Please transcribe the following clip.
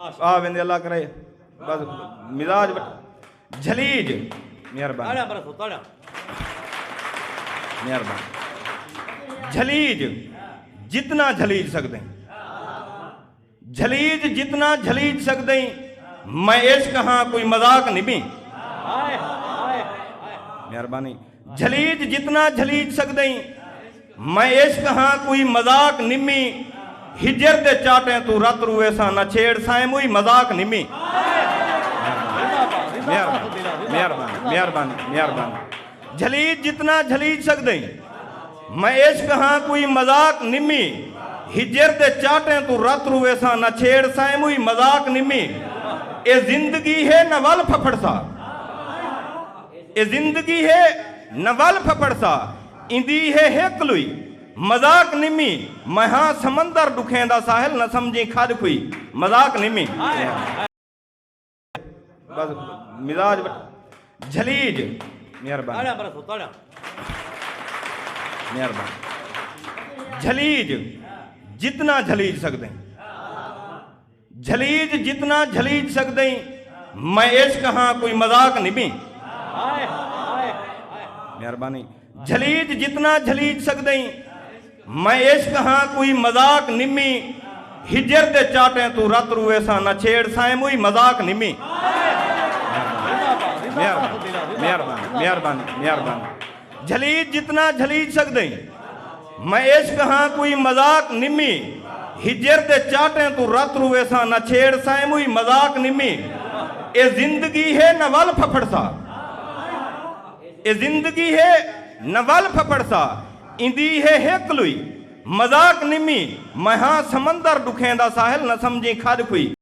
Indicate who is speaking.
Speaker 1: आ वेंदे अल्लाह करे बस मिजाज झलीज मेहरबानी मेहरबानी झलीज जितना झलीज सकते हैं झलीज जितना झलीज सकते मैं इश्क हाँ कोई मजाक निभी मेहरबानी झलीज जितना झलीज सकते मैं इश्क हाँ कोई मजाक निमी हिजर दे चाटे तू रत रुए सा न छेड़ साए मुई मजाक निमी मेहरबानी मेहरबानी मेहरबानी झलीज जितना झलीज सकते मैं इश्क हाँ कोई मजाक निमी हिजर दे चाटे तू रत रुए सा न छेड़ साए मुई मजाक निमी ए जिंदगी है नवल फफड़ सा ए जिंदगी है नवल फफड़ सा इंदी है हेकलुई मजाक निमी महा समंदर दुखेंदा साहिल न समझी खाद खुई मजाक निमी बस मिजाज झलीज मेहरबानी मेहरबानी झलीज जितना झलीज सकते झलीज जितना झलीज सकते मैं इश्क हाँ कोई मजाक निभी मेहरबानी झलीज जितना झलीज सकते मैं इश्क हाँ कोई मजाक निमी हिजर दे चाटे तू रत रुए सा न छेड़ साए मुई मजाक निमी मेहरबानी मेहरबानी मेहरबानी झलीज जितना झलीज सकते मैं इश्क हाँ कोई मजाक निमी हिजर दे चाटे तू रत रुए सा न छेड़ साए मुई मजाक निमी ए जिंदगी है नवल फफड़ सा ए जिंदगी है नवल फफड़ सा इंदी है हेकलुई मजाक निमी महा समंदर दुखेंदा साहिल न समझी खाद खुई।